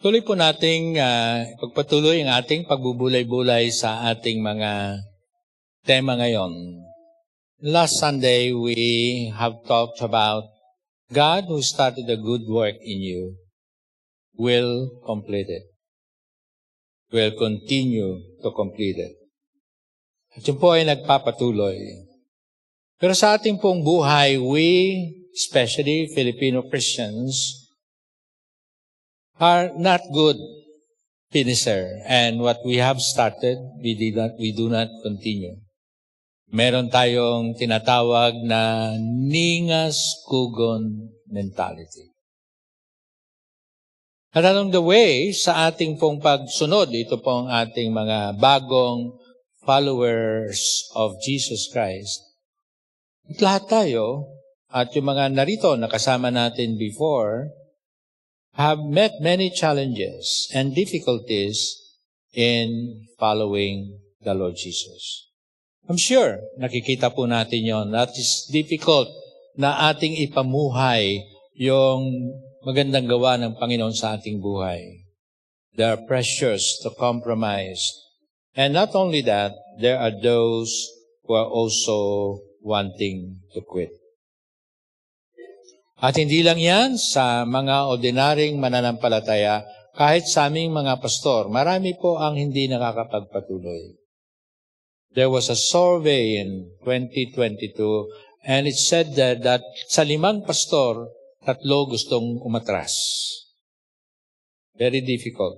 Tuloy po nating pagpatuloy ang ating pagbubulay-bulay sa ating mga tema ngayon. Last Sunday, we have talked about God who started a good work in you will complete it. Will continue to complete it. At yun po ay nagpapatuloy. Pero sa ating pong buhay, we, especially Filipino Christians, are not good finisher. And what we have started, we do not continue. Meron tayong tinatawag na ningas-kugon mentality. At along the way, sa ating pong pagsunod, ito pong ating mga bagong followers of Jesus Christ, at lahat tayo, at yung mga narito na kasama natin before, have met many challenges and difficulties in following the Lord Jesus. I'm sure, nakikita po natin yon. That is difficult na ating ipamuhay yung magandang gawa ng Panginoon sa ating buhay. There are pressures to compromise. And not only that, there are those who are also wanting to quit. At hindi lang yan sa mga ordinaryong mananampalataya, kahit sa aming mga pastor, marami po ang hindi nakakapagpatuloy. There was a survey in 2022 and it said there that sa 5 pastor, 3 gustong umatras. Very difficult.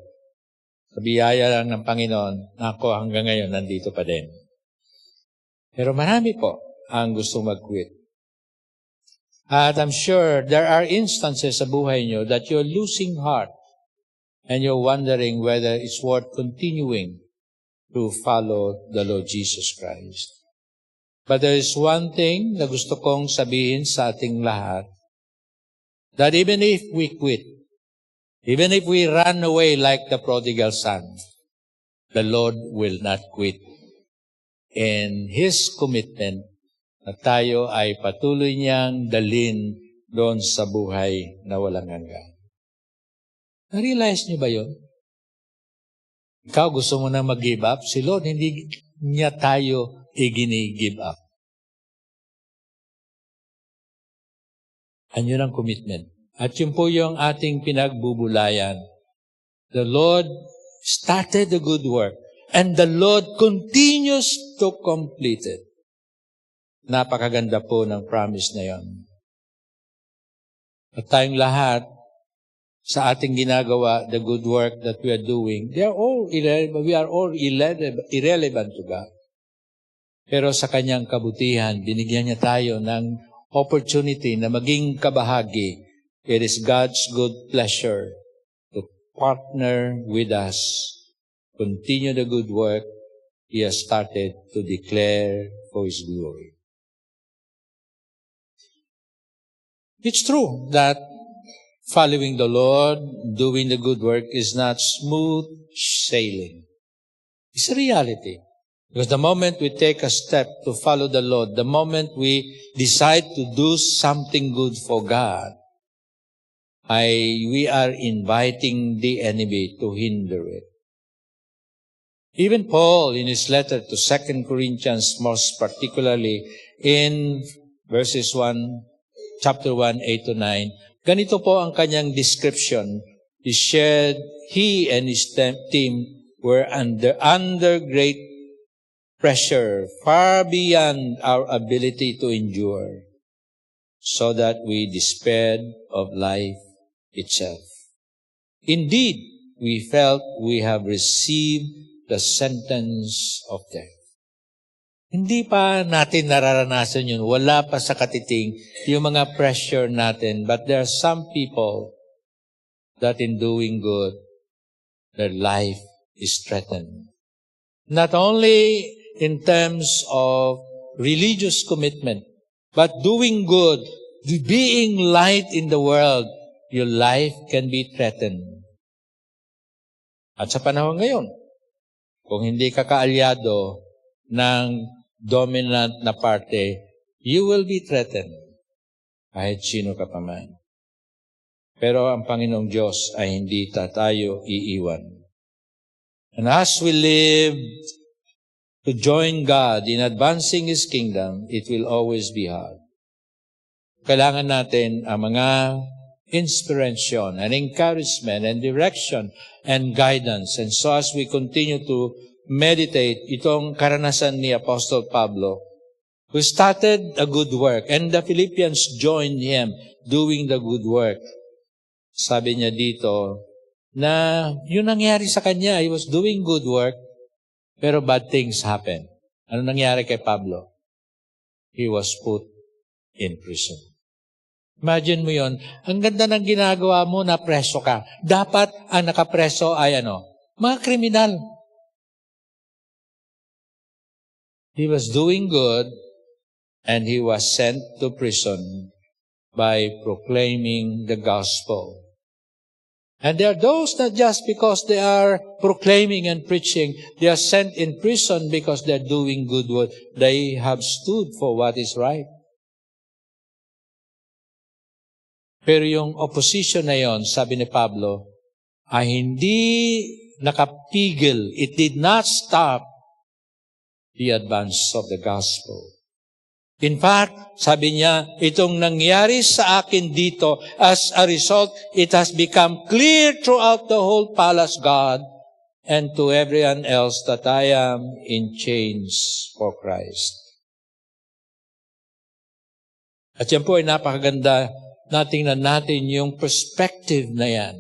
Sa biyaya lang ng Panginoon, ako hanggang ngayon nandito pa din. Pero marami po ang gustong mag-quit. At I'm sure there are instances sa buhay nyo that you're losing heart and you're wondering whether it's worth continuing to follow the Lord Jesus Christ. But there is one thing na gusto kong sabihin sa ating lahat, that even if we quit, even if we run away like the prodigal son, the Lord will not quit in His commitment na tayo ay patuloy niyang dalhin doon sa buhay na walang hanggan. Na-realize niyo ba yun? Ikaw gusto mo na mag-give up? Si Lord, hindi niya tayo i-give up. And yun ang commitment. At yun po yung ating pinagbubulayan. The Lord started the good work and the Lord continues to complete it. Napakaganda po ng promise na yon. At tayong lahat, sa ating ginagawa, the good work that we are doing, we are all irrelevant to God. Pero sa kanyang kabutihan, binigyan niya tayo ng opportunity na maging kabahagi. It is God's good pleasure to partner with us, continue the good work He has started to declare for His glory. It's true that following the Lord, doing the good work is not smooth sailing. It's a reality. Because the moment we take a step to follow the Lord, the moment we decide to do something good for God, we are inviting the enemy to hinder it. Even Paul, in his letter to 2 Corinthians, most particularly in chapter 1, 8 to 9, ganito po ang kanyang description. He and his team were under great pressure, far beyond our ability to endure, so that we despaired of life itself. Indeed, we felt we have received the sentence of death. Hindi pa natin nararanasan yun. Wala pa sa katiting yung mga pressure natin. But there are some people that in doing good, their life is threatened. Not only in terms of religious commitment, but doing good, being light in the world, your life can be threatened. At sa panahon ngayon, kung hindi ka kaalyado ng dominant na parte, you will be threatened kahit sino ka pa man. Pero ang Panginoong Diyos ay hindi tayo iiwan. And as we live to join God in advancing His kingdom, it will always be hard. Kailangan natin ang mga inspiration and encouragement and direction and guidance. And so as we continue to meditate itong karanasan ni Apostle Pablo, who started a good work, and the Philippians joined him doing the good work. Sabi niya dito na yun nangyari sa kanya. He was doing good work, pero bad things happened. Ano nangyari kay Pablo? He was put in prison. Imagine mo yun, ang ganda ng ginagawa mo na preso ka. Dapat ang nakapreso ay mga kriminal. He was doing good, and he was sent to prison by proclaiming the gospel. And there are those that just because they are proclaiming and preaching, they are sent in prison because they are doing good work. They have stood for what is right. Pero yung opposition na yon, sabi ni Pablo, ay hindi nakapigil. It did not stop the advance of the gospel. In fact, sabi niya, itong nangyari sa akin dito, as a result, it has become clear throughout the whole palace, God, and to everyone else that I am in chains for Christ. At yan po ay napakaganda. Natingnan natin yung perspective na yan.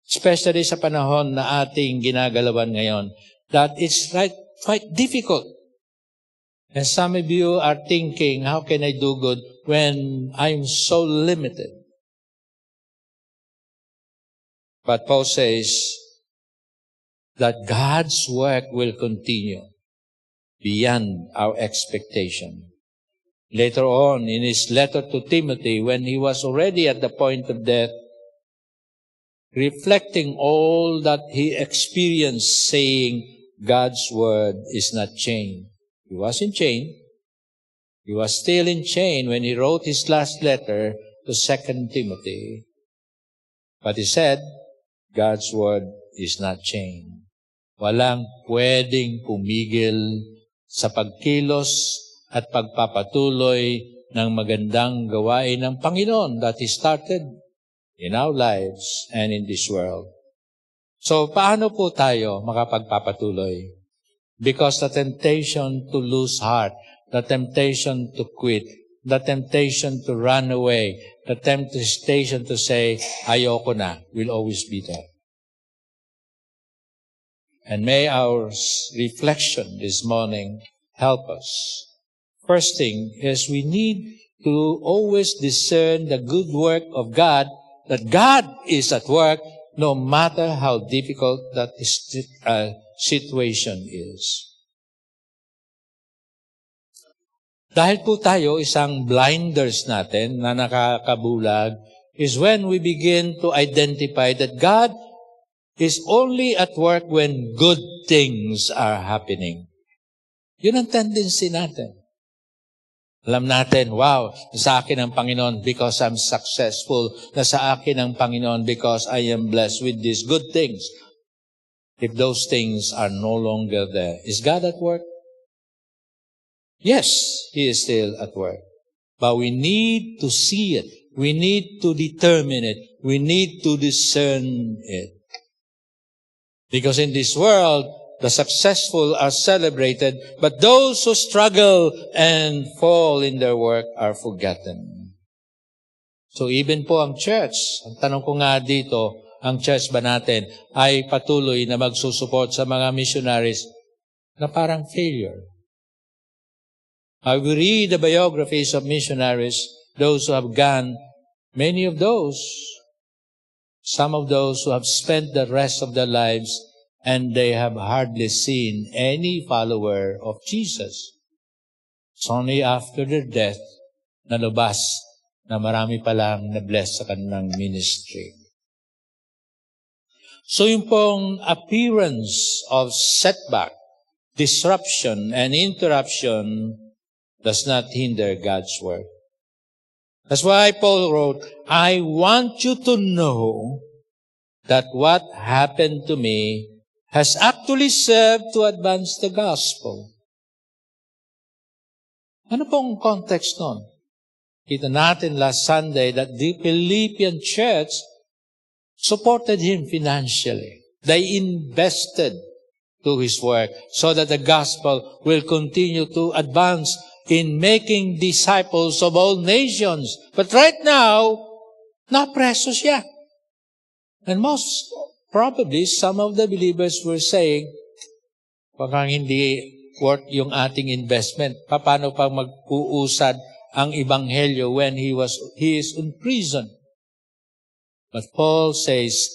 Especially sa panahon na ating ginagalawan ngayon, that it's quite difficult. And some of you are thinking, how can I do good when I'm so limited? But Paul says that God's work will continue beyond our expectation. Later on, in his letter to Timothy, when he was already at the point of death, reflecting all that he experienced, saying, God's word is not chained. He was in chain. He was still in chain when he wrote his last letter to 2 Timothy. But he said, God's word is not chained. Walang pwedeng pumigil sa pagkilos at pagpapatuloy ng magandang gawain ng Panginoon that He started in our lives and in this world. So, paano po tayo makapagpapatuloy? Because the temptation to lose heart, the temptation to quit, the temptation to run away, the temptation to say, ayoko na, will always be there. And may our reflection this morning help us. First thing is we need to always discern the good work of God, that God is at work no matter how difficult that situation is. Dahil po tayo, isang blinders natin na nakakabulag is when we begin to identify that God is only at work when good things are happening. Yun ang tendency natin. Alam natin, wow, nasa akin ang Panginoon because I'm successful. Nasa akin ang Panginoon because I am blessed with these good things. If those things are no longer there, is God at work? Yes, He is still at work. But we need to see it. We need to determine it. We need to discern it. Because in this world, the successful are celebrated, but those who struggle and fall in their work are forgotten. So even po ang church, ang tanong ko nga dito, ang church ba natin ay patuloy na magsusupport sa mga missionaries na parang failure? I will read the biographies of missionaries, those who have gone, many of those, some of those who have spent the rest of their lives and they have hardly seen any follower of Jesus. It's only after their death na lubas na marami palang na-bless sa kanilang ministry. So yung pong appearance of setback, disruption, and interruption does not hinder God's work. That's why Paul wrote, I want you to know that what happened to me has actually served to advance the gospel. Ano pong context nun? Kita natin last Sunday that the Philippian church supported him financially. They invested to his work so that the gospel will continue to advance in making disciples of all nations. But right now, napreso siya. And most probably, some of the believers were saying, parang hindi worth yung ating investment. Paano pa mag-uusad ang Ebanghelyo when he is in prison? But Paul says,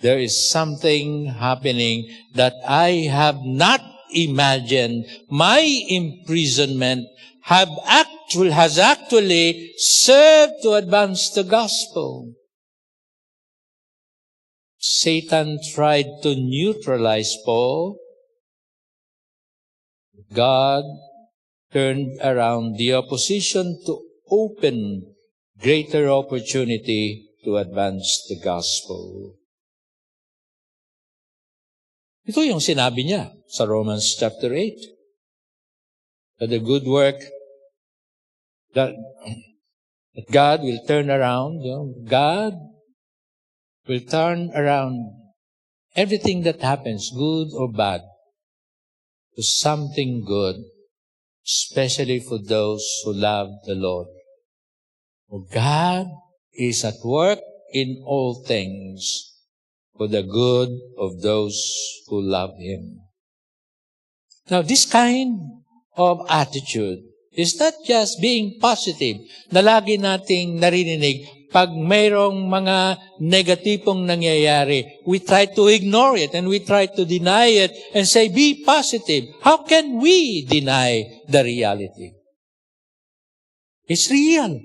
there is something happening that I have not imagined. My imprisonment has actually served to advance the gospel. Satan tried to neutralize Paul. God turned around the opposition to open greater opportunity to advance the gospel. Ito yung sinabi niya sa Romans chapter 8. That the good work that God will turn around, God will turn around everything that happens, good or bad, to something good, especially for those who love the Lord. For God is at work in all things for the good of those who love Him. Now, this kind of attitude is not just being positive na lagi nating naririnig pag mayroong mga negatipong nangyayari. We try to ignore it and we try to deny it and say, be positive. How can we deny the reality? It's real.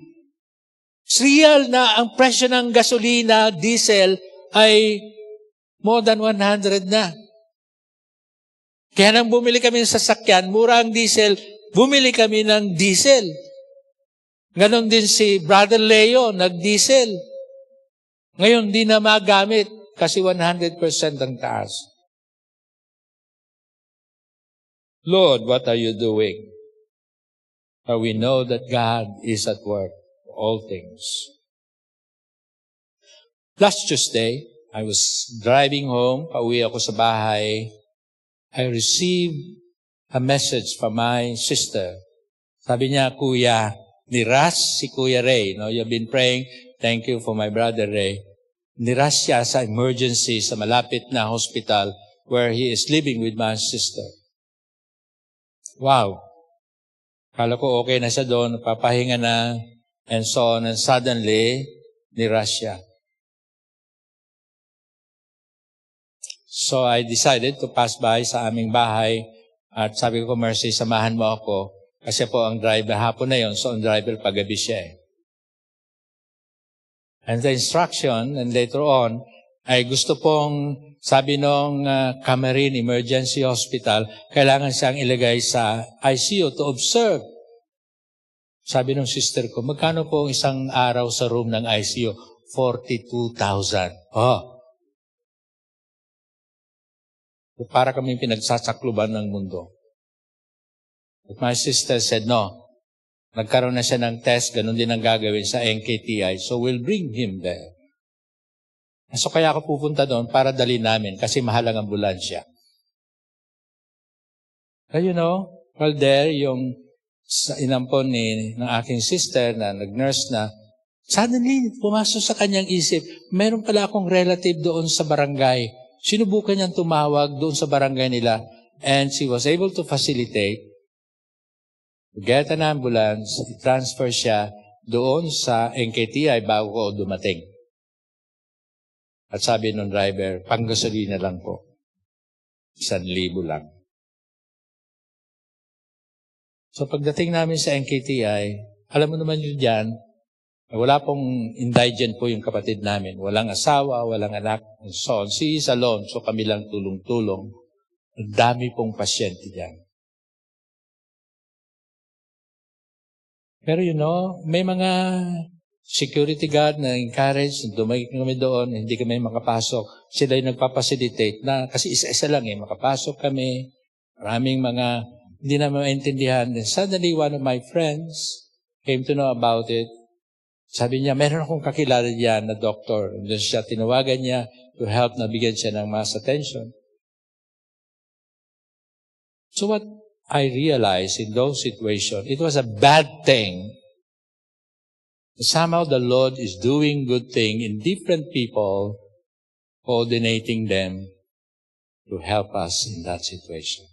It's real na ang presyo ng gasolina, diesel, ay more than 100 na. Kaya nang bumili kami ng sasakyan, mura ang diesel, bumili kami ng diesel. Ganon din si Brother Leo, nag-diesel. Ngayon, di na magamit kasi 100% ang taas. Lord, what are you doing? For we know that God is at work for all things. Last Tuesday, I was driving home, pauwi ako sa bahay. I received a message from my sister. Sabi niya, Kuya, niras si Kuya Ray. No? You've been praying, thank you for my brother Ray. Niras siya sa emergency sa malapit na hospital where he is living with my sister. Wow. Kala ko okay na siya doon, papahinga na, and so on, and suddenly, niras siya. So I decided to pass by sa aming bahay at sabi ko, Mercy, samahan mo ako kasi po ang driver, hapon na yon, so ang driver pagabi siya eh. And the instruction, and later on, ay gusto pong, sabi nung Camarine Emergency Hospital, kailangan siyang ilagay sa ICU to observe. Sabi nung sister ko, magkano po isang araw sa room ng ICU? 42,000. Oh. Para kaming pinagsasakluban ng mundo. But my sister said, no. Nagkaroon na siya ng test, ganun din ang gagawin sa NKTI, so we'll bring him there. So kaya ako pupunta doon para dali namin kasi mahal ang ambulansya. But you know, while there, yung inampon ng aking sister na nag-nurse na, suddenly, pumasok sa kanyang isip, meron pala akong relative doon sa barangay. Sinubukan niyang tumawag doon sa barangay nila and she was able to facilitate, get an ambulance, transfer siya doon sa NKTI bago ko dumating. At sabi nung driver, panggasolina lang po. 1,000 lang. So pagdating namin sa NKTI, alam mo naman yun dyan, wala pong indigent po yung kapatid namin. Walang asawa, walang anak, and so on. She is alone, so kami lang tulong-tulong. Ang dami pong pasyente dyan. Pero may mga security guard na encourage, dumagig kami doon, hindi kami makapasok. Sila yung nagpapacilitate na, kasi isa-isa lang makapasok kami. Maraming mga hindi na maintindihan. Then suddenly, one of my friends came to know about it. Sabi niya, meron akong kakilala diyan na doktor. Doon siya, tinawagan niya to help na bigyan siya ng mass attention. So what I realized in those situations, it was a bad thing. Somehow the Lord is doing good thing in different people, coordinating them to help us in that situation.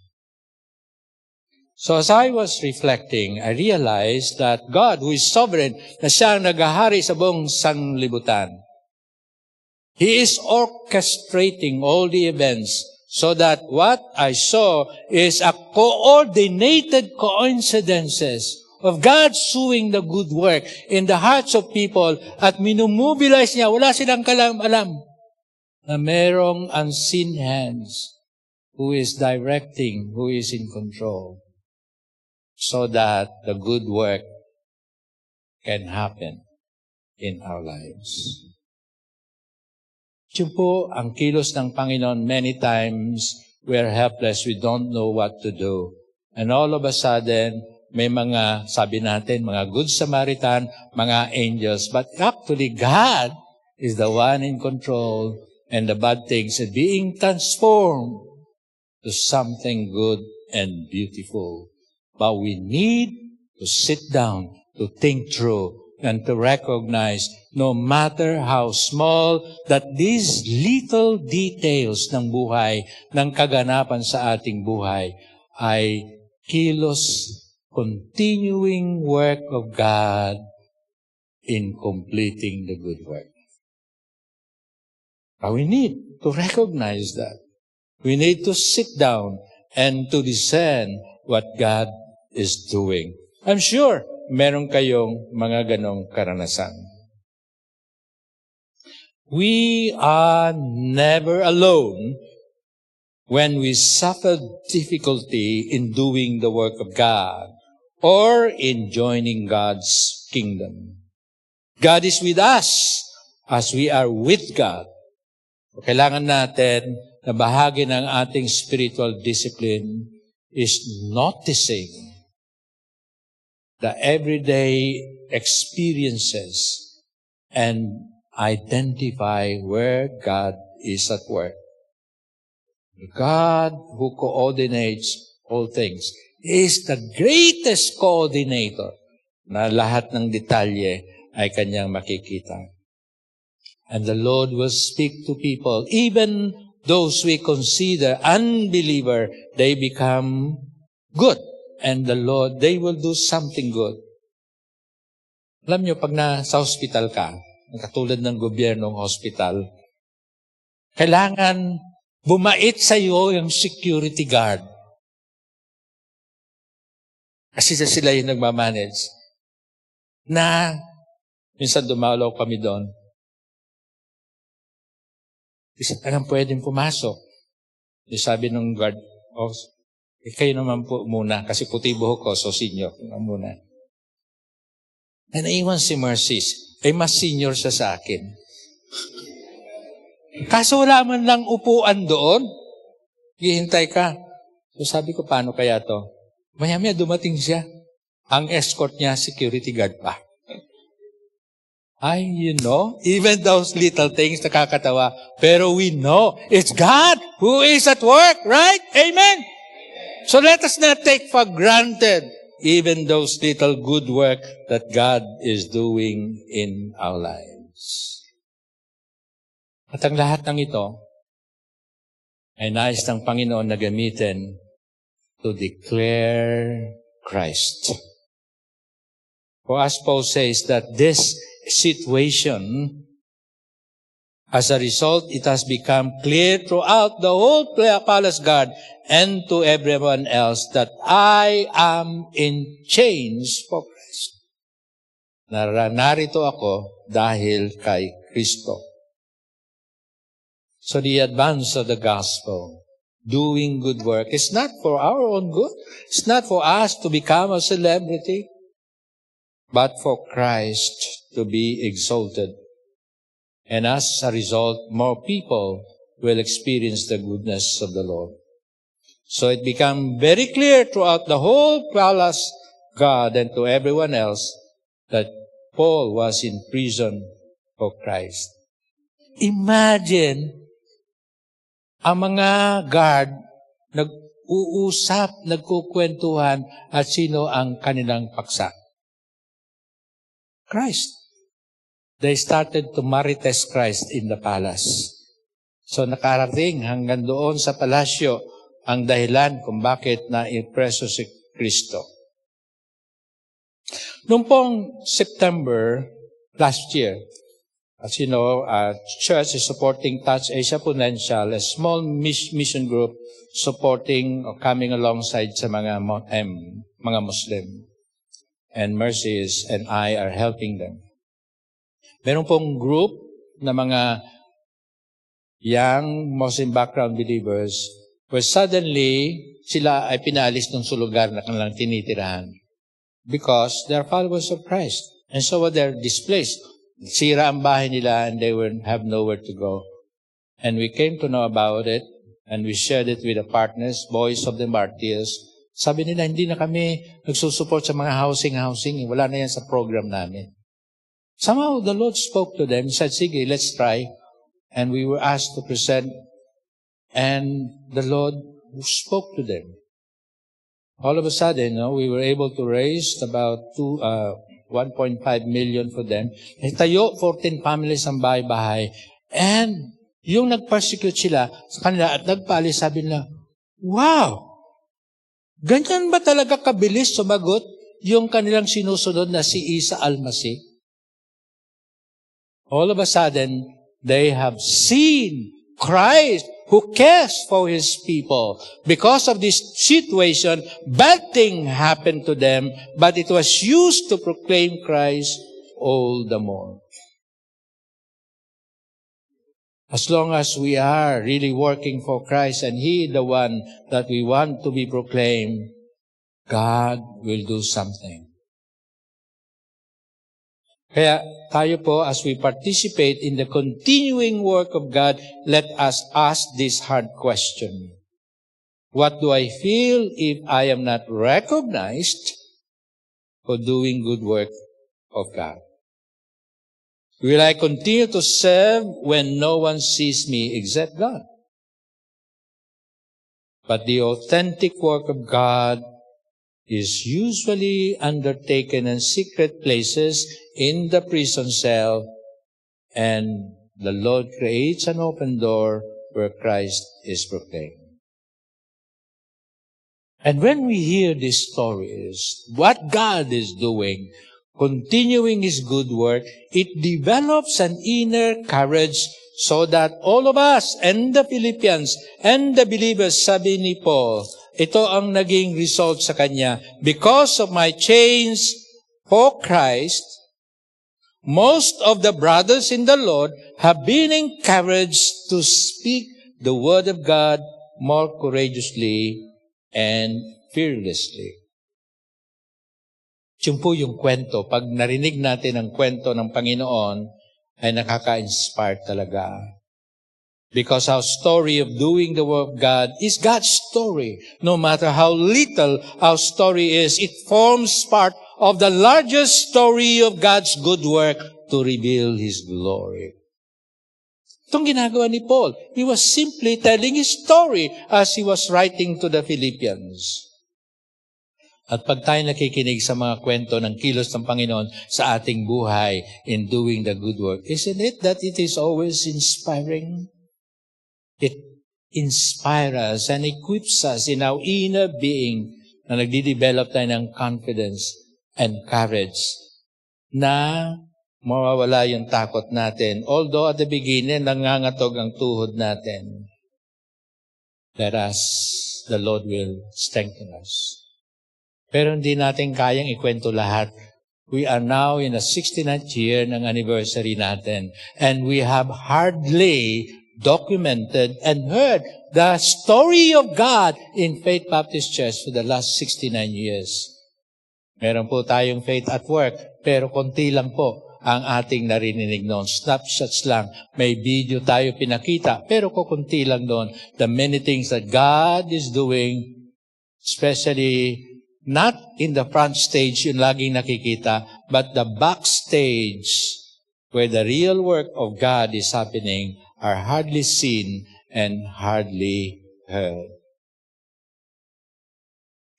So as I was reflecting, I realized that God, who is sovereign, na siya ang naghahari sa buong sanlibutan, He is orchestrating all the events so that what I saw is a coordinated coincidences of God doing the good work in the hearts of people at minumobilize niya, wala silang alam na merong unseen hands who is directing, who is in control, so that the good work can happen in our lives. Yun po ang kilos ng Panginoon. Many times we are helpless, we don't know what to do. And all of a sudden, may mga, sabi natin, mga good Samaritan, mga angels. But actually, God is the one in control and the bad things are being transformed to something good and beautiful. But we need to sit down, to think through, and to recognize, no matter how small, that these little details ng buhay, ng kaganapan sa ating buhay, ay kilos, continuing work of God in completing the good work. But we need to recognize that. We need to sit down and to discern what God is doing. I'm sure meron kayong mga ganong karanasan. We are never alone when we suffer difficulty in doing the work of God or in joining God's kingdom. God is with us as we are with God. Kailangan natin na bahagi ng ating spiritual discipline is noticing the everyday experiences and identify where God is at work. God who coordinates all things is the greatest coordinator na lahat ng detalye ay kanyang makikita. And the Lord will speak to people, even those we consider unbeliever, they become good. And the Lord, they will do something good. Alam nyo, pag sa hospital ka, katulad ng gobyernong hospital, kailangan bumait sa iyo yung security guard. Kasi sila yung nagmamanage. Na, minsan dumalaw kami doon. Isa tagang pwedeng pumasok. Sabi ng guard, kayo naman po muna, kasi puti buhok ko, so senior muna. And naiwan si Mercies, mas senior siya sa akin. Kaso wala man lang upuan doon, hihintay ka. So sabi ko, paano kaya to? Maya-maya dumating siya. Ang escort niya, security guard pa. Even those little things nakakatawa, pero we know it's God who is at work, right? Amen? So let us not take for granted even those little good work that God is doing in our lives. At ang lahat ng ito ay nais ng Panginoon na gamitin to declare Christ. For as Paul says that this situation, as a result, it has become clear throughout the whole palace guard and to everyone else that I am in chains for Christ. Narito ako dahil kay Kristo. So the advance of the gospel, doing good work, is not for our own good. It's not for us to become a celebrity. but for Christ to be exalted. And as a result, more people will experience the goodness of the Lord. So it became very clear throughout the whole palace, God, and to everyone else, that Paul was in prison for Christ. Imagine, ang mga guard, nag-uusap, nagkukwentuhan, at sino ang kanilang paksa? Christ. They started to marites Christ in the palace. So nakarating hanggang doon sa palasyo ang dahilan kung bakit na-impreso si Kristo. Noong pong September last year, as you know, church is supporting Touch Asia Potential, a small mission group supporting or coming alongside sa mga Muslim. And Mercies and I are helping them. Meron pong group na mga young Muslim background believers where suddenly sila ay pinaalis dun sa lugar na kanilang tinitirahan because they are followers of Christ. And so they're displaced. Sira ang bahay nila and they will have nowhere to go. And we came to know about it and we shared it with the partners, Boys of the Martyrs. Sabi nila, hindi na kami nagsusupport sa mga housing. Wala na yan sa program namin. Somehow the Lord spoke to them. He said, sige, let's try. And we were asked to present. And the Lord spoke to them. All of a sudden, we were able to raise about 1.5 million for them. Tayo, 14 families ang bahay-bahay. And yung nag-persecute sila sa kanila at nagpaalis, sabi nila, wow! Ganyan ba talaga kabilis sumagot yung kanilang sinusunod na si Isa Almasi? All of a sudden, they have seen Christ who cares for His people. Because of this situation, bad thing happened to them, but it was used to proclaim Christ all the more. As long as we are really working for Christ and He the one that we want to be proclaimed, God will do something. Kaya tayo po, as we participate in the continuing work of God, let us ask this hard question. What do I feel if I am not recognized for doing good work of God? Will I continue to serve when no one sees me except God? But the authentic work of God is usually undertaken in secret places in the prison cell, and the Lord creates an open door where Christ is proclaimed. And when we hear these stories, what God is doing, continuing His good work, it develops an inner courage so that all of us and the Philippians and the believers, sabi ni Paul, ito ang naging result sa kanya. Because of my change for Christ, most of the brothers in the Lord have been encouraged to speak the word of God more courageously and fearlessly. Yun po yung kwento. Pag narinig natin ang kwento ng Panginoon, ay nakaka-inspire talaga. Because our story of doing the work of God is God's story. No matter how little our story is, it forms part of the largest story of God's good work to reveal His glory. Itong ginagawa ni Paul, he was simply telling his story as he was writing to the Philippians. At pag tayo nakikinig sa mga kwento ng kilos ng Panginoon sa ating buhay in doing the good work, isn't it that it is always inspiring? It inspires us and equips us in our inner being na nagdi-develop tayo ng confidence and courage na mawawala yung takot natin. Although at the beginning, nangangatog ang tuhod natin. Let us, the Lord will strengthen us. Pero hindi natin kayang ikwento lahat. We are now in the 69th year ng anniversary natin. And we have hardly documented and heard the story of God in Faith Baptist Church for the last 69 years. Meron po tayong Faith at Work pero konti lang po ang ating narinig noon. Snapshots lang. May video tayo pinakita, pero kukunti lang doon. The many things that God is doing, especially not in the front stage, yung laging nakikita, but the backstage, where the real work of God is happening, are hardly seen and hardly heard.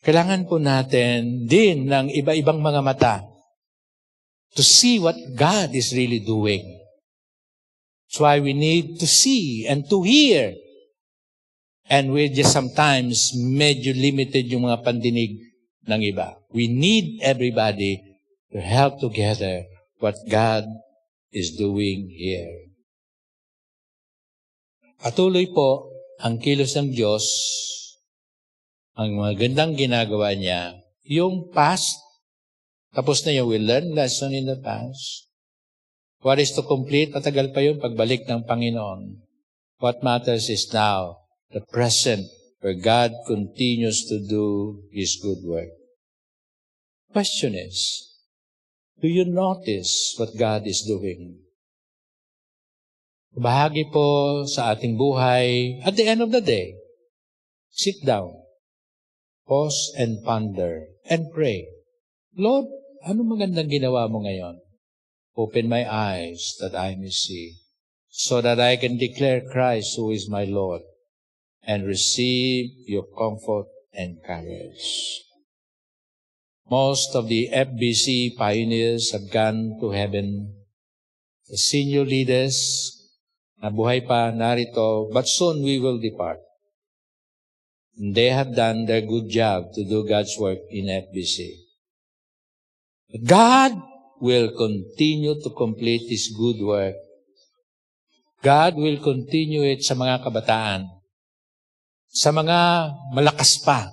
Kailangan po natin din ng iba-ibang mga mata to see what God is really doing. That's why we need to see and to hear. And we're just sometimes medyo limited yung mga pandinig ng iba. We need everybody to help together what God is doing here. Patuloy po ang kilos ng Diyos, ang magandang ginagawa niya, yung past, tapos na yung we learn lesson in the past. What is to complete? Matagal pa yun pagbalik ng Panginoon. What matters is now, the present, where God continues to do His good work. Question is, do you notice what God is doing? Bahagi po sa ating buhay, at the end of the day, sit down, pause and ponder, and pray. Lord, ano magandang ginawa mo ngayon? Open my eyes that I may see, so that I can declare Christ who is my Lord, and receive your comfort and courage. Most of the FBC pioneers have gone to heaven. The senior leaders na buhay pa narito, but soon we will depart. And they have done their good job to do God's work in FBC. But God will continue to complete His good work. God will continue it sa mga kabataan, sa mga malakas pa,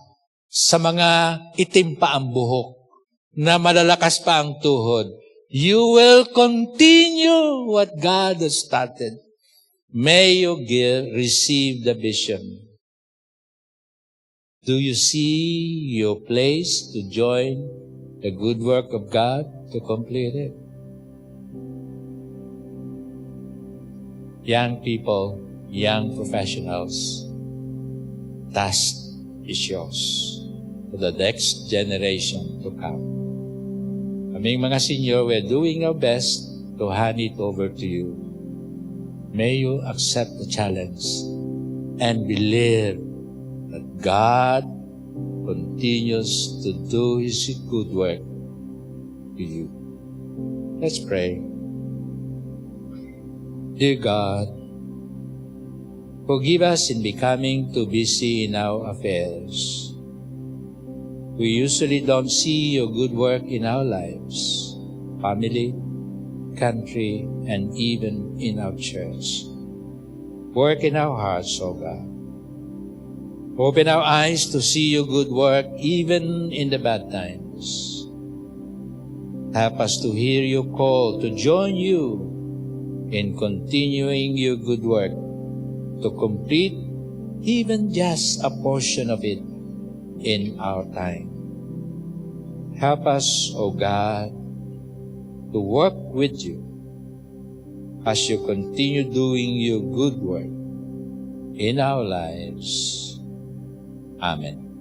sa mga itim pa ang buhok, na malalakas pa ang tuhod. You will continue what God has started. May you receive the vision. Do you see your place to join the good work of God to complete it? Young people, young professionals, task is yours for the next generation to come. Kaming mga senior, we're doing our best to hand it over to you. May you accept the challenge and believe that God continues to do His good work to you. Let's pray. Dear God, forgive us in becoming too busy in our affairs. We usually don't see your good work in our lives, family, country, and even in our church. Work in our hearts, O God. Open our eyes to see your good work even in the bad times. Help us to hear your call to join you in continuing your good work, to complete even just a portion of it in our time. Help us, O God, to work with you as you continue doing your good work in our lives. Amen.